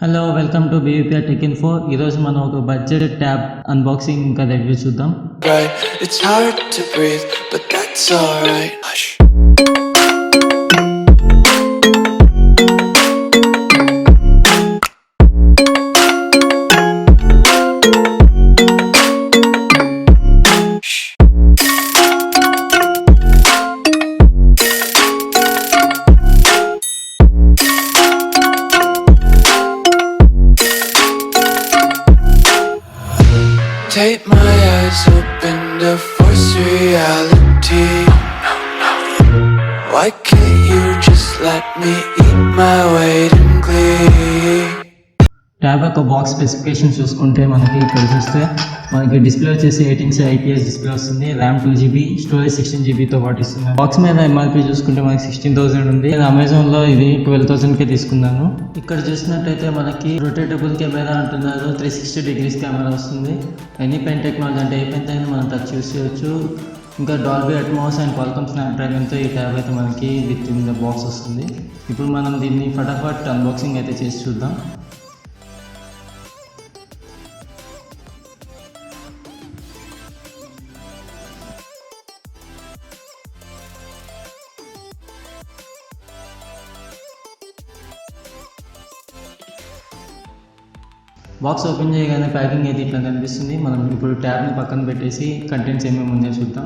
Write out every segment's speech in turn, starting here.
Hello welcome to BVPR Techinfo. ఈరోజు మనం ఒక బడ్జెట్ ట్యాబ్ అన్బాక్సింగ్ ఇంకా రివ్యూ చూద్దాం. It's hard to breathe, but that's alright. Take my eyes open to force reality. Why can't you just let me eat my weight in glee? Tab యొక్క box specification చూసుకుంటే మనకి ఇక్కడ చూస్తే మనకి display వచ్చేసి 18 IPS display వస్తుంది. RAM 2GB, storage 16GBతో పాటు ఇస్తుంది. బాక్స్ మీద MRP చూసుకుంటే మనకి 16,000 ఉంది. నేను అమెజాన్లో ఇది 12,000కే తీసుకున్నాను. ఇక్కడ చూసినట్టయితే మనకి రొటేటబుల్ కెమెరా అంటున్నారు. 360 degrees కెమెరా వస్తుంది. ఎనీ పెన్ టెక్నాలజీ అంటే ఏ పెన్ అయినా మనం టచ్ యూస్ చేయొచ్చు. ఇంకా డాల్బీ అట్మాస్ అండ్ క్వాల్కమ్ స్నాప్డ్రాగన్తో ఈ ట్యాబ్ అయితే మనకి విత్ ఇన్ ద బాక్స్ వస్తుంది. ఇప్పుడు మనం దీన్ని ఫటాఫట్ అన్బాక్సింగ్ అయితే చేసి చూద్దాం. బాక్స్ ఓపెన్ చేయగానే ప్యాకింగ్ అయితే ఇట్లా కనిపిస్తుంది. మనం ఇప్పుడు ట్యాబ్ని పక్కన పెట్టేసి కంటెంట్స్ ఏమేమి ఉన్నాయో చూద్దాం.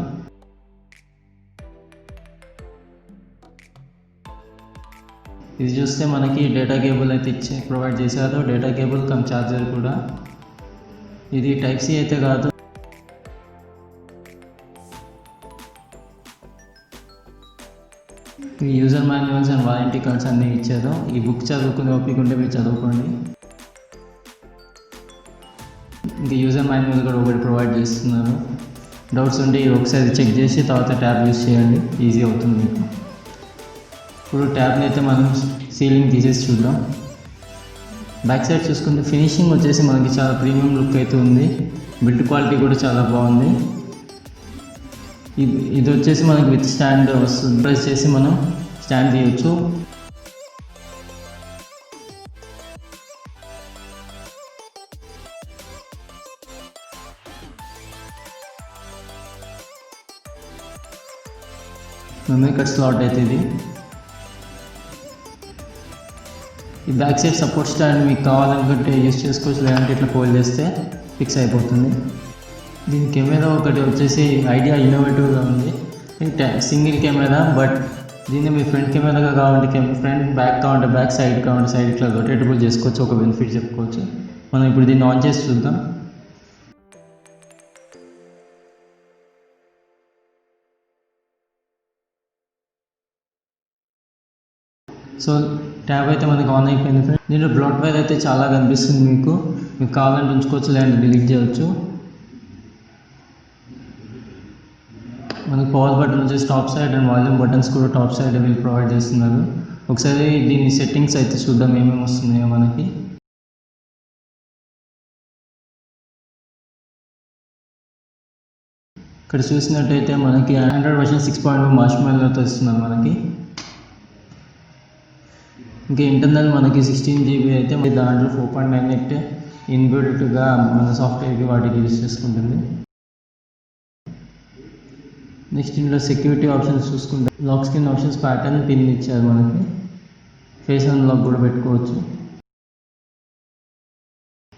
ఇది చూస్తే మనకి డేటా కేబుల్ అయితే ప్రొవైడ్ చేశారు. డేటా కేబుల్ కమ్ ఛార్జర్ కూడా. ఇది టైప్ సి అయితే కాదు. ఈ user manuals and warranty cards అన్నీ ఇచ్చారు. ఈ బుక్ చదువుకునే ఓపిక ఉంటే మీరు చదువుకోండి. ఇంకా యూజర్ మాన్యువల్ కూడా ఒకటి ప్రొవైడ్ చేస్తున్నారు. డౌట్స్ ఉంటే ఒకసారి చెక్ చేసి తర్వాత ట్యాబ్ యూజ్ చేయండి, ఈజీ అవుతుంది మీకు. ఇప్పుడు ట్యాబ్ని అయితే మనం సీలింగ్ తీసేసి చూద్దాం. బ్యాక్ సైడ్ చూసుకుంటే ఫినిషింగ్ వచ్చేసి మనకి చాలా ప్రీమియం లుక్ అయితే ఉంది. బిల్డ్ క్వాలిటీ కూడా చాలా బాగుంది. ఇది వచ్చేసి మనకి విత్ స్టాండ్ వస్తుంది. ప్రెస్ చేసి మనం స్టాండ్ తీయచ్చు. మెమరీ కార్డ్ స్లాట్ అయితే ఇది. ఈ బ్యాక్ సైడ్ సపోర్ట్ స్టాండ్ మీకు కావాలనుకుంటే యూస్ చేసుకోవచ్చు, లేదంటే ఇట్లా ఫోల్డ్ చేస్తే ఫిక్స్ అయిపోతుంది. దీని కెమెరా ఒకటి వచ్చేసి ఐడియా ఇన్నోవేటివ్గా ఉంది. సింగిల్ కెమెరా, బట్ దీన్ని మీ ఫ్రంట్ కెమెరాగా కావాలంటే ఫ్రంట్, బ్యాక్ కావాలంటే బ్యాక్, సైడ్ కావాలంటే సైడ్, ఇట్లా రొటేటబుల్ చేసుకోవచ్చు. ఒక బెనిఫిట్ చెప్పుకోవచ్చు. మనం ఇప్పుడు దీన్ని ఆన్ చేసి చూద్దాం. సో ట్యాబ్ అయితే మనకి ఆన్ అయిపోయింది ఫ్రెండ్. దీంట్లో బ్లాట్వేర్ అయితే చాలా కనిపిస్తుంది. మీకు కావాలంటే ఉంచుకోవచ్చు, లేదంటే డిలీట్ చేయవచ్చు. మనకి పవర్ బటన్ వచ్చేసి top side and volume buttons కూడా టాప్ సైడ్ వీళ్ళు ప్రొవైడ్ చేస్తున్నారు. ఒకసారి దీని సెట్టింగ్స్ అయితే చూద్దాం ఏమేమి వస్తున్నాయో మనకి. ఇక్కడ చూసినట్టయితే మనకి ఆండ్రాయిడ్ వర్షన్ 6.1 మార్ష్మెల్లోతో ఇస్తున్నారు మనకి. ఇంకా ఇంటర్నల్ మనకి 16GB అయితే దాంట్లో 4.98 ఇన్బిల్ట్గా మన సాఫ్ట్వేర్కి వాటికి యూజ్ చేసుకుంటుంది. నెక్స్ట్ ఇందులో సెక్యూరిటీ ఆప్షన్స్ చూసుకుంటే lock screen options, pattern, pin ఇచ్చారు మనకి. ఫేస్ అన్లాక్ కూడా పెట్టుకోవచ్చు.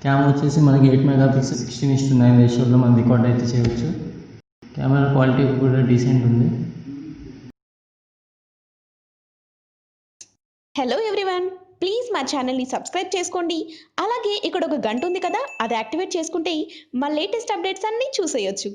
కెమెరా వచ్చేసి మనకి 8 MP 16:9 రేషియోలో మనం రికార్డ్ అయితే చేయవచ్చు. కెమెరా క్వాలిటీ కూడా డీసెంట్ ఉంది. హలో ఎవ్రీవన్, ప్లీజ్ మా ఛానల్ని సబ్స్క్రైబ్ చేసుకోండి. అలాగే ఇక్కడ ఒక గంట ఉంది కదా, అది యాక్టివేట్ చేసుకుంటే మా లేటెస్ట్ అప్డేట్స్ అన్నీ చూసేయొచ్చు.